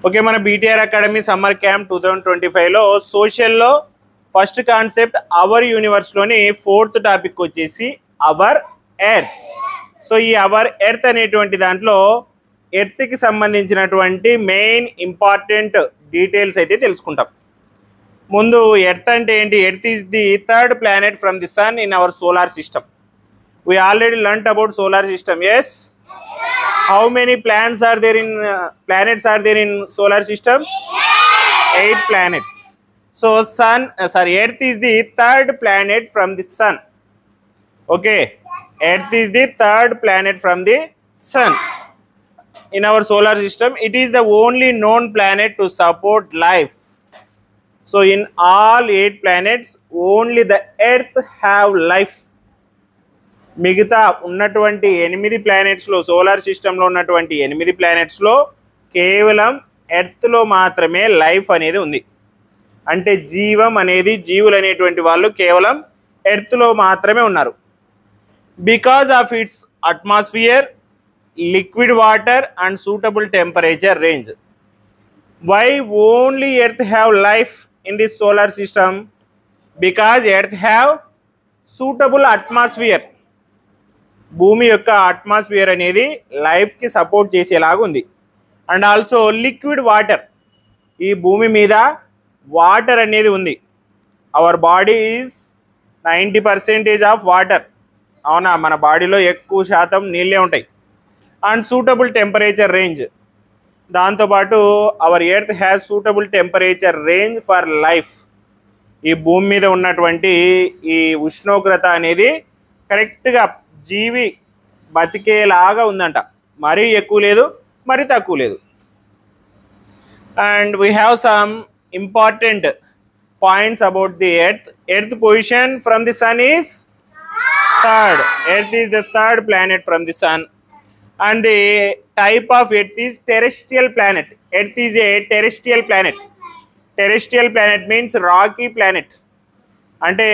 Okay, మన BTR academy summer camp 2025లో సోషల్లో ఫస్ట్ కాన్సెప్ట్ అవర్ యూనివర్స్లోని 4th టాపిక్ వచ్చేసి అవర్ ఎర్త్. సో ఈ అవర్ ఎర్త్ అనేటువంటి దాంట్లో ఎర్త్కి సంబంధించినటువంటి మెయిన్ ఇంపార్టెంట్ డీటెయిల్స్ అయితే తెలుసుకుంటాం. ముందు ఎర్త్ అంటే ఏంటి? Earth is the third planet from the sun in our solar system. We already learnt about solar system. Yes. How many planets are there in solar system? 8 planets. So Earth is the third planet from the sun. Okay. Earth is the third planet from the sun in our solar system. It is the only known planet to support life. So in all 8 planets, only the Earth have life. మిగతా ఉన్నటువంటి 8 ప్లానెట్స్లో, solar సిస్టంలో ఉన్నటువంటి 8 ప్లానెట్స్లో కేవలం ఎర్త్లో మాత్రమే life అనేది ఉంది. అంటే జీవులు అనేటువంటి వాళ్ళు కేవలం ఎర్త్లో మాత్రమే ఉన్నారు. Because of its atmosphere, liquid water and suitable temperature range. Why only earth have life in this solar system? Because earth have suitable atmosphere. భూమి యొక్క అట్మాస్ఫియర్ అనేది లైఫ్కి సపోర్ట్ చేసేలాగా ఉంది. And also liquid water. ఈ భూమి మీద వాటర్ అనేది ఉంది. Our body is 90% of water. అవునా? మన బాడీలో ఎక్కువ శాతం నీళ్ళే ఉంటాయి. And suitable temperature range. దాంతోపాటు our earth has suitable temperature range for life. ఈ భూమి మీద ఉన్నటువంటి ఈ ఉష్ణోగ్రత అనేది కరెక్ట్గా జీవి బతికేలాగా ఉందంట. మరీ ఎక్కువ లేదు, మరీ తక్కువ లేదు. And we have some important points about the Earth. Earth position from the sun is third. Earth is the third planet from the sun. And the type of Earth is terrestrial planet. Earth is a terrestrial planet. Terrestrial planet means rocky planet. అంటే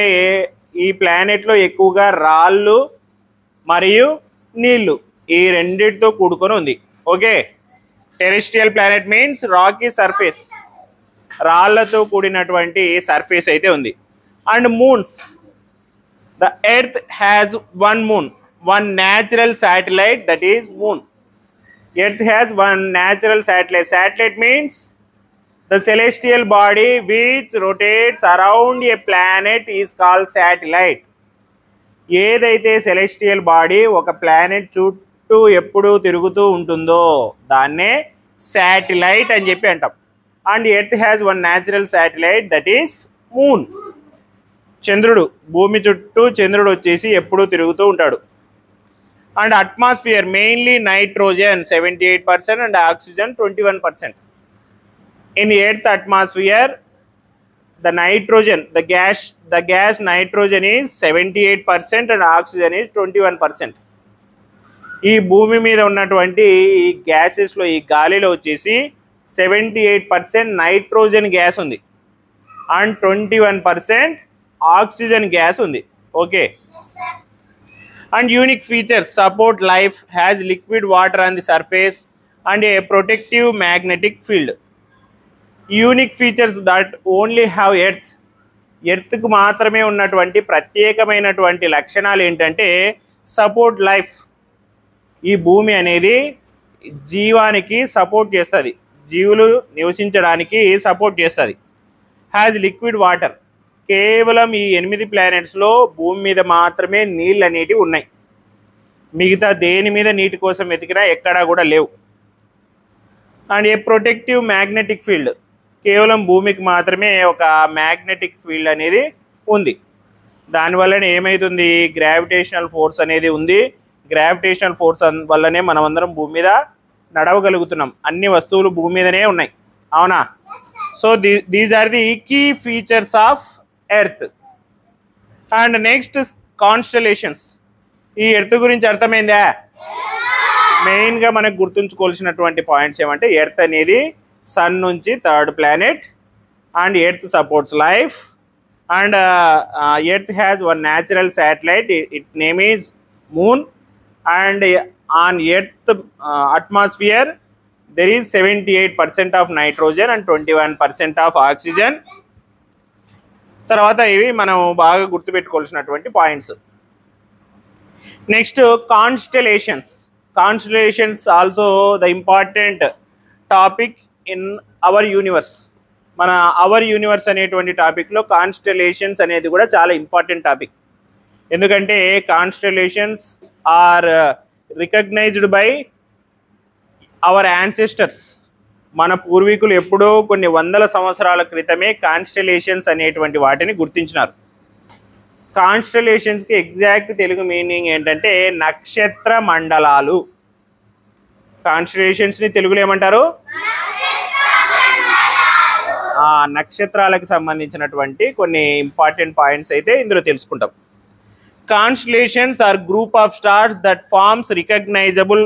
ఈ ప్లానెట్లో ఎక్కువగా రాళ్ళు మరియు నీళ్లు, ఈ రెండింటితో కూడుకొని ఉంది. Okay, terrestrial planet means Rocky surface, రాళ్లతో కూడినటువంటి సర్ఫేస్ అయితే ఉంది. And moons. The earth has one moon, one natural satellite, that is moon. Earth has one natural satellite. Satellite means the celestial body which rotates around a planet is called satellite. ఏదైతే celestial body ఒక planet చుట్టూ ఎప్పుడూ తిరుగుతూ ఉంటుందో దాన్నే satellite అని చెప్పి అంటాం. And earth has one natural satellite, that is moon. చంద్రుడు, భూమి చుట్టూ చంద్రుడు వచ్చేసి ఎప్పుడూ తిరుగుతూ ఉంటాడు. And atmosphere mainly nitrogen 78% and oxygen 21%. In Earth atmosphere, the gas nitrogen is 78% and oxygen is 21%. ఈ భూమి మీద ఉన్నటువంటి ఈ గ్యాసెస్లో, ఈ గాలిలో వచ్చేసి 78% నైట్రోజన్ గ్యాస్ ఉంది అండ్ 21% ఆక్సిజన్ గ్యాస్ ఉంది. Okay. And unique features support life, has liquid water on the surface and a protective magnetic field. Unique features that only have earth. ఎర్త్కు మాత్రమే ఉన్నటువంటి ప్రత్యేకమైనటువంటి లక్షణాలు ఏంటంటే సపోర్ట్ లైఫ్. ఈ భూమి అనేది జీవానికి సపోర్ట్ చేస్తుంది, జీవులు నివసించడానికి సపోర్ట్ చేస్తుంది. Has liquid water. కేవలం ఈ 8 ప్లానెట్స్లో భూమి మీద మాత్రమే నీళ్ళు అనేటివి ఉన్నాయి. మిగతా దేని మీద నీటి కోసం వెతికినా ఎక్కడా కూడా లేవు. And a protective magnetic field. కేవలం భూమికి మాత్రమే ఒక మ్యాగ్నెటిక్ ఫీల్డ్ అనేది ఉంది. దానివల్లనే ఏమవుతుంది? గ్రావిటేషనల్ ఫోర్స్ అనేది ఉంది. గ్రావిటేషనల్ ఫోర్స్ వల్లనే మనమందరం భూమి మీద నడవగలుగుతున్నాం. అన్ని వస్తువులు భూమి మీదనే ఉన్నాయి. అవునా? So these are the key features of earth. And next constellations. ఈ ఎర్త్ గురించి అర్థమైందా? మెయిన్గా మనకు గుర్తుంచుకోవాల్సినటువంటి పాయింట్స్ ఏమంటే ఎర్త్ అనేది సన్ నుంచి third planet and earth supports life and earth has one natural satellite, it name is moon. And on earth atmosphere there is 78% of nitrogen and 21% of oxygen. తర్వాత ఇవి మనం బాగా గుర్తుపెట్టుకోవాల్సినటువంటి points. Next constellations also the important topic in our universe. మన our universe అనేటువంటి టాపిక్లో constellations అనేది కూడా చాలా ఇంపార్టెంట్ టాపిక్. ఎందుకంటే constellations are recognized by our ancestors. మన పూర్వీకులు ఎప్పుడో కొన్ని వందల సంవత్సరాల క్రితమే కాన్స్టలేషన్స్ అనేటువంటి వాటిని గుర్తించినారు. కాన్స్టలేషన్స్కి ఎగ్జాక్ట్ తెలుగు మీనింగ్ ఏంటంటే నక్షత్ర మండలాలు. కాన్స్టలేషన్స్ని తెలుగులో ఏమంటారు? నక్షత్రాలకు సంబంధించినటువంటి కొన్ని ఇంపార్టెంట్ పాయింట్స్ అయితే ఇందులో తెలుసుకుంటాం. Constellations are group of stars that forms recognizable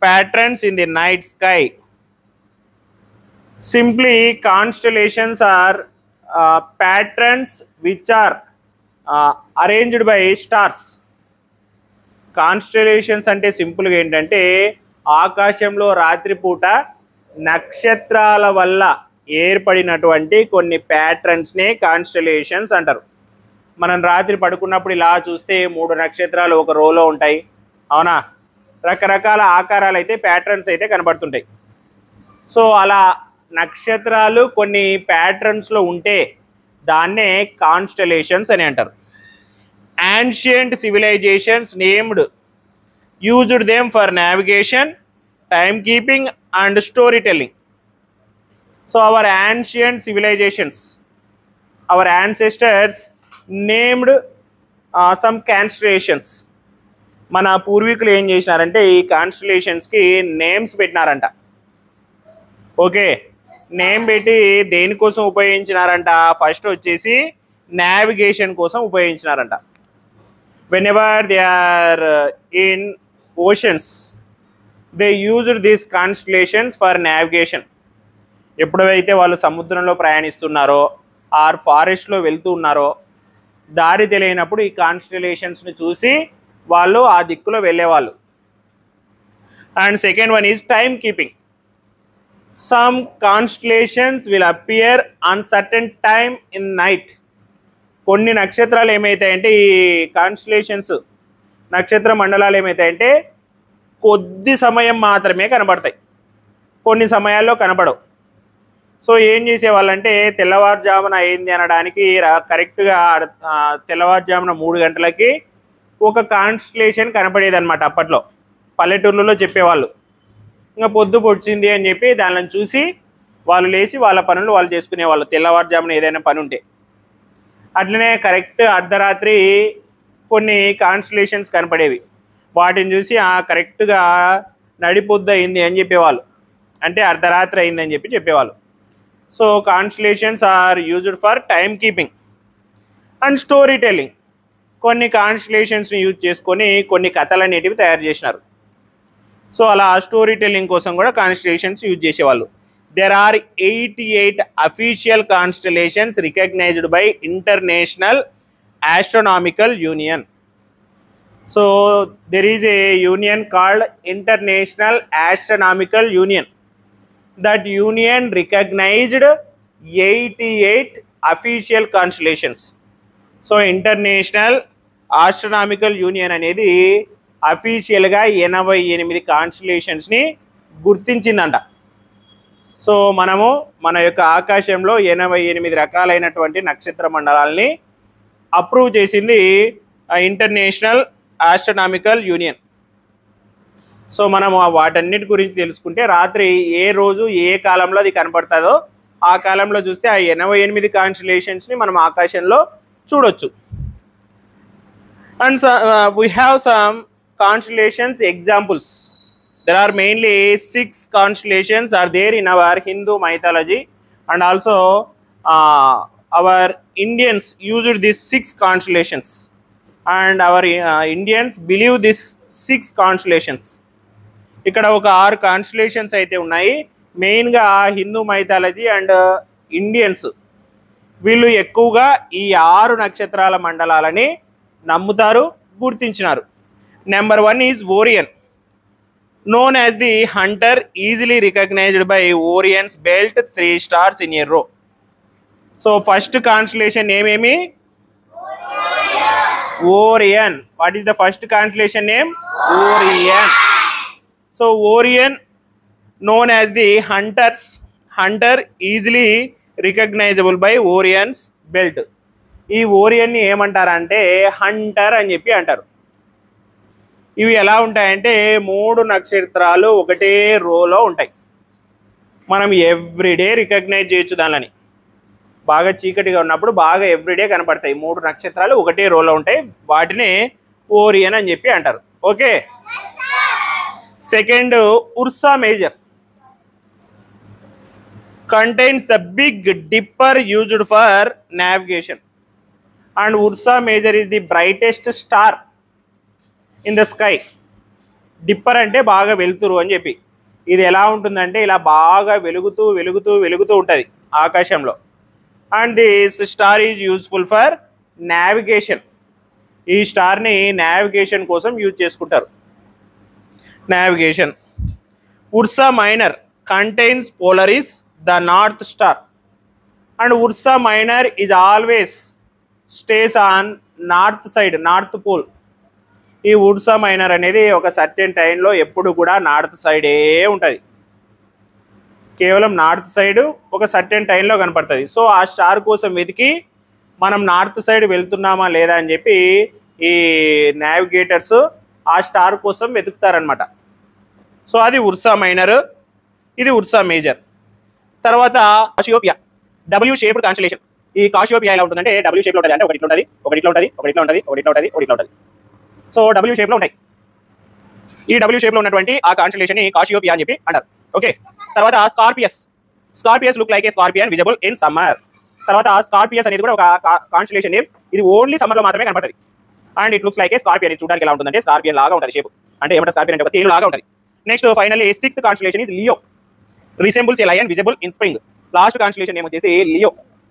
patterns in the night sky. Simply, constellations are patterns which are arranged by stars. Constellations అంటే సింపుల్గా ఏంటంటే ఆకాశంలో రాత్రిపూట నక్షత్రాల వల్ల ఏర్పడినటువంటి కొన్ని ప్యాటర్న్స్నే కాన్స్టలేషన్స్ అంటారు. మనం రాత్రి పడుకున్నప్పుడు ఇలా చూస్తే 3 నక్షత్రాలు ఒక రోలో ఉంటాయి, అవునా? రకరకాల ఆకారాలు అయితే ప్యాటర్న్స్ అయితే కనబడుతుంటాయి. సో అలా నక్షత్రాలు కొన్ని ప్యాటర్న్స్లో ఉంటే దాన్నే కాన్స్టలేషన్స్ అని అంటారు. Ancient civilizations named used them for navigation, time keeping and story telling. So our ancient civilizations, our ancestors named some constellations. మన పూర్వీకులు ఏం చేసినారంటే ఈ కాన్స్టలేషన్స్కి నేమ్స్ పెట్టినారంట. ఓకే, నేమ్ పెట్టి దేనికోసం ఉపయోగించినారంట? ఫస్ట్ వచ్చేసి నావిగేషన్ కోసం ఉపయోగించినారంట. Whenever they are in oceans they used these constellations for navigation. ఎప్పుడైతే వాళ్ళు సముద్రంలో ప్రయాణిస్తున్నారో ఆర్ ఫారెస్ట్లో వెళ్తూ ఉన్నారో దారి తెలియనప్పుడు ఈ కాన్స్టలేషన్స్ని చూసి వాళ్ళు ఆ దిక్కులో వెళ్ళేవాళ్ళు. And second one is time keeping. Some constellations will appear on certain time in night. కొన్ని నక్షత్రాలు ఏమవుతాయంటే ఈ కాన్స్టలేషన్స్ నక్షత్ర మండలాలు ఏమవుతాయంటే కొద్ది సమయం మాత్రమే కనబడతాయి, కొన్ని సమయాల్లో కనబడవు. సో ఏం చేసేవాళ్ళంటే తెల్లవారుజామున అయింది అనడానికి కరెక్ట్గా తెల్లవారుజామున 3 గంటలకి ఒక కాన్స్టలేషన్ కనపడేదన్నమాట. అప్పట్లో పల్లెటూర్లలో చెప్పేవాళ్ళు. ఇంకా పొద్దు పొడిచింది అని చెప్పి దానిని చూసి వాళ్ళు లేచి వాళ్ళ పనులు వాళ్ళు చేసుకునేవాళ్ళు, తెల్లవారుజామున ఏదైనా పని ఉంటే. అట్లనే కరెక్ట్ అర్ధరాత్రి కొన్ని కాన్స్టలేషన్స్ కనపడేవి. వాటిని చూసి కరెక్ట్గా నడిపొద్దు అయింది అని చెప్పేవాళ్ళు, అంటే అర్ధరాత్రి అయిందని చెప్పేవాళ్ళు. So constellations are used for time keeping and story telling. కొన్ని కాన్స్టలేషన్స్ని యూజ్ చేసుకొని కొన్ని కథలు అనేటివి తయారు చేసినారు. సో అలా స్టోరీ టెల్లింగ్ కోసం కూడా కాన్స్టలేషన్స్ యూజ్ చేసేవాళ్ళు. There are 88 official constellations recognized by international astronomical union. So there is a union called international astronomical union. That union recognized 88 official constellations. So international astronomical union అనేది అఫీషియల్గా 88 కాన్స్టలేషన్స్ని గుర్తించిందంట. So మనము మన యొక్క ఆకాశంలో 88 రకాలైనటువంటి నక్షత్ర మండలాల్ని అప్రూవ్ చేసింది ఇంటర్నేషనల్ ఆస్ట్రోనామికల్ యూనియన్. సో మనం వాటన్నిటి గురించి తెలుసుకుంటే రాత్రి ఏ రోజు ఏ కాలంలో అది కనపడుతుందో ఆ కాలంలో చూస్తే ఆ 88 కాన్స్టలేషన్స్ని మనం ఆకాశంలో చూడొచ్చు. And we have some constellations examples. There are mainly 6 constellations are there in our Hindu mythology and also our Indians used this 6 constellations and our Indians believe this 6 constellations. ఇక్కడ ఒక 6 కాన్స్టలేషన్స్ అయితే ఉన్నాయి. మెయిన్గా హిందూ మైథాలజీ అండ్ ఇండియన్స్ వీళ్ళు ఎక్కువగా ఈ 6 నక్షత్రాల మండలాలని నమ్ముతారు, గుర్తించినారు. Number 1 is Orion. known as the hunter, easily recognized by Orion's belt 3 stars in a row. So first constellation name ఏమి? Orion. What is the first constellation name? Orion. So Orion known as the hunter easily recognizable by Orion's belt. ఈ Orion ని ఏమంటారంటే Hunter అని చెప్పి అంటారు. ఇవి ఎలా ఉంటాయంటే 3 నక్షత్రాలు ఒకటే రోలో ఉంటాయి. మనం ఎవ్రీడే రికగ్నైజ్ చేయొచ్చు దానిని. బాగా చీకటిగా ఉన్నప్పుడు బాగా ఎవ్రీడే కనపడతాయి. 3 నక్షత్రాలు ఒకటే రోలో ఉంటాయి. వాటిని ఓరియన్ అని చెప్పి అంటారు. Okay. Second Ursa major contains the big dipper used for navigation, and Ursa Major is the brightest star in the sky. Dipper అంటే బాగా వెలుతురు అని చెప్పి. ఇది ఎలా ఉంటుందంటే ఇలా బాగా వెలుగుతూ వెలుగుతూ వెలుగుతూ ఉంటుంది ఆకాశంలో. And this star is useful for navigation. ఈ స్టార్ని నావిగేషన్ కోసం యూజ్ చేసుకుంటారు. Navigation. Ursa Minor contains Polaris, the north star, and Ursa Minor is always stays on north side, north pole. ఈ ఉర్సా మైనర్ అనేది ఒక సర్టెన్ టైంలో ఎప్పుడు కూడా నార్త్ సైడే ఉంటుంది. కేవలం నార్త్ సైడ్ ఒక సర్టెన్ టైంలో కనపడుతుంది. సో ఆ స్టార్ కోసం వెతికి మనం నార్త్ సైడ్ వెళ్తున్నామా లేదా అని చెప్పి ఈ నావిగేటర్స్ ఆ స్టార్ కోసం వెతుకుతారనమాట. సో అది ఉర్సా మైనర్, ఇది ఉర్సా మేజర్. తర్వాత కాసియోపియా, డబ్ల్యూ షేప్డ్ కాన్స్టలేషన్. ఈ కాసియోపియా ఎలా ఉంటుందంటే డబ్ల్యూ షేప్లో ఉంటుంది. అంటే ఒకటి ఉంటుంది, ఒకటి ఉంటుంది, ఒకటి ఉంటుంది, ఒకటి ఉంటుంది, ఒకటి ఉంటుంది. సో డబ్ల్యూ షేప్లో ఉంటాయి. ఈ డబ్ల్యూ షేప్లో ఉన్నటువంటి ఆ కాన్స్టలేషన్ ని కాసియోపియా అని చెప్పి అంటారు. ఓకే. తర్వాత Scorpius look like a scorpion visible in summer. తర్వాత స్కార్పియస్ అనేది కూడా ఒక కాన్స్టలేషన్ నేమ్. ఇది ఓన్లీ సమ్మర్ లో మాత్రమే కనపడుతుంది. And it looks like a scorpion. ఇది చూడడానికి ఎలా ఉంటుందంటే స్కార్పియన్ లాగా ఉంటుంది షేప్. అంటే ఏమంటారు స్కార్పియన్ అంటే ఒక తేలు లాగా ఉంటుంది. Next finally 6th constellation is Leo. Resembles A lion visible in spring. Last constellation name వచ్చేసి లియో.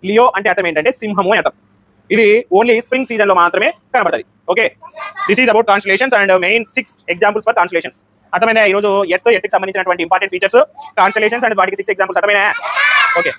లియో అంటే అర్థం ఏంటంటే సింహము అని అర్థం. ఇది ఓన్లీ స్ప్రింగ్ సీజన్ లో మాత్రమే కనబడుతుంది. Okay. This is about constellations and main 6 examples for constellations. అర్థమైనా? ఈ రోజు ఎర్త్ కి సంబంధించినటువంటి ఇంపార్టెంట్ ఫీచర్స్, కాన్స్టలేషన్స్ అండ్ వాటికి 6 ఎగ్జాంపుల్స్ అర్థమైనా? ఓకే.